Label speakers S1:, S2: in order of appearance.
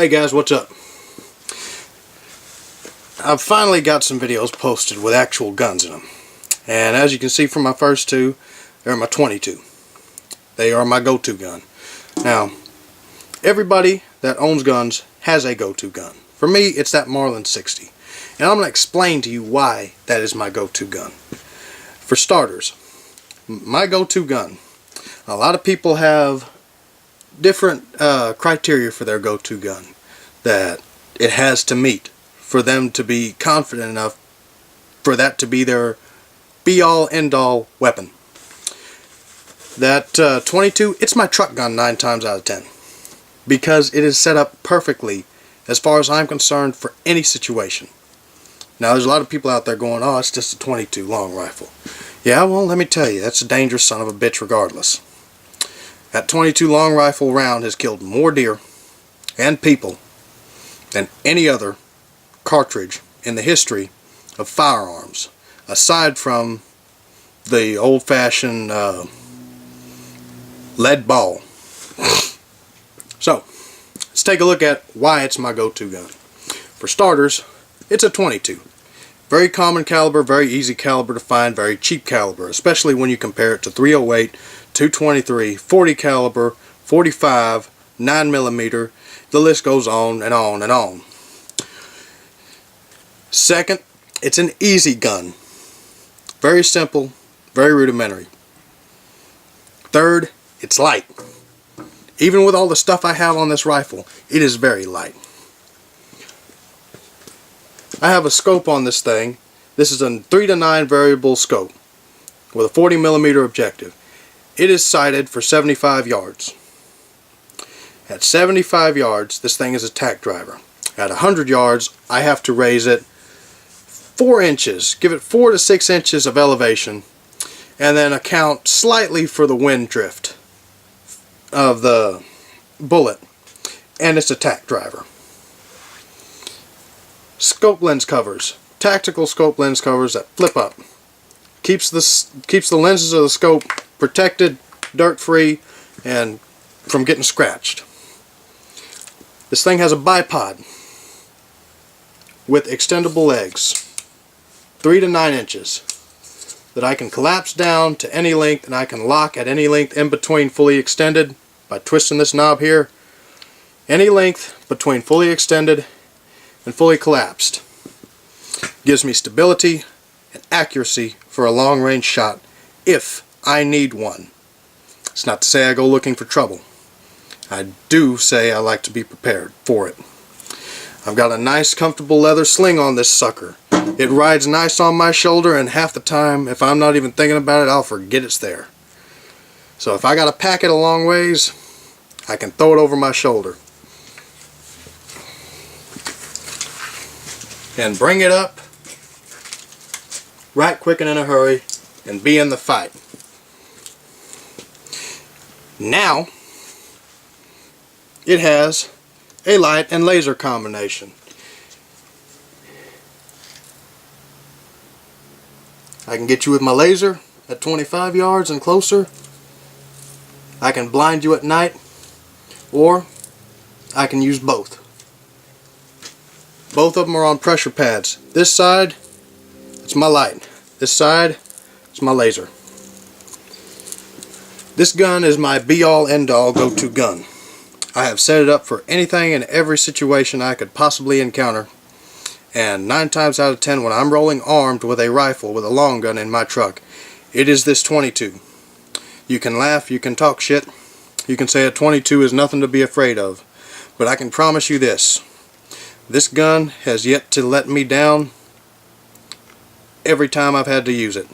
S1: Hey guys, what's up? I've finally got some videos posted with actual guns in them. And as you can see from my first two, they're my 22. They are my go-to gun. Now, everybody that owns guns has a go-to gun. For me, it's that Marlin 60. And I'm going to explain to you why that is my go-to gun. For starters, my go-to gun. A lot of people have different criteria for their go-to gun that it has to meet for them to be confident enough for that to be their be-all end-all weapon. That 22, it's my truck gun 9 times out of 10 because it is set up perfectly as far as I'm concerned for any situation. Now there's a lot of people out there going, oh, it's just a 22 long rifle. Yeah, well, let me tell you, that's a dangerous son of a bitch regardless. That 22 long rifle round has killed more deer and people than any other cartridge in the history of firearms, aside from the old-fashioned lead ball. So, let's take a look at why it's my go-to gun. For starters, it's a 22. Very common caliber, very easy caliber to find, very cheap caliber, especially when you compare it to 308, 223, 40 caliber, 45, 9mm, the list goes on and on and on. Second, it's an easy gun. Very simple, very rudimentary. Third, it's light. Even with all the stuff I have on this rifle, it is very light. I have a scope on this thing. This is a 3:9 variable scope with a 40mm objective. It is sighted for 75 yards. At 75 yards, this thing is a tack driver. At 100 yards, I have to raise it 4 inches, give it 4 to 6 inches of elevation, and then account slightly for the wind drift of the bullet, and it's a tack driver. Scope lens covers, tactical scope lens covers that flip up. Keeps the lenses of the scope protected, dirt free, and from getting scratched. This thing has a bipod with extendable legs, 3 to 9 inches, that I can collapse down to any length, and I can lock at any length in between fully extended by twisting this knob here. Any length between fully extended and fully collapsed. Gives me stability and accuracy for a long range shot if I need one. It's not to say I go looking for trouble. I do say I like to be prepared for it. I've got a nice comfortable leather sling on this sucker. It rides nice on my shoulder, and half the time, if I'm not even thinking about it, I'll forget it's there. So if I gotta pack it a long ways, I can throw it over my shoulder and bring it up right quick and in a hurry and be in the fight. Now it has a light and laser combination. I can get you with my laser at 25 yards and closer. I can blind you at night, or I can use both. Both of them are on pressure pads. This side, it's my light. This side, it's my laser. This gun is my be-all end-all go-to gun. I have set it up for anything and every situation I could possibly encounter, and 9 times out of 10 when I'm rolling armed with a rifle with a long gun in my truck, it is this 22. You can laugh, you can talk shit, you can say a 22 is nothing to be afraid of, but I can promise you this. This gun has yet to let me down every time I've had to use it.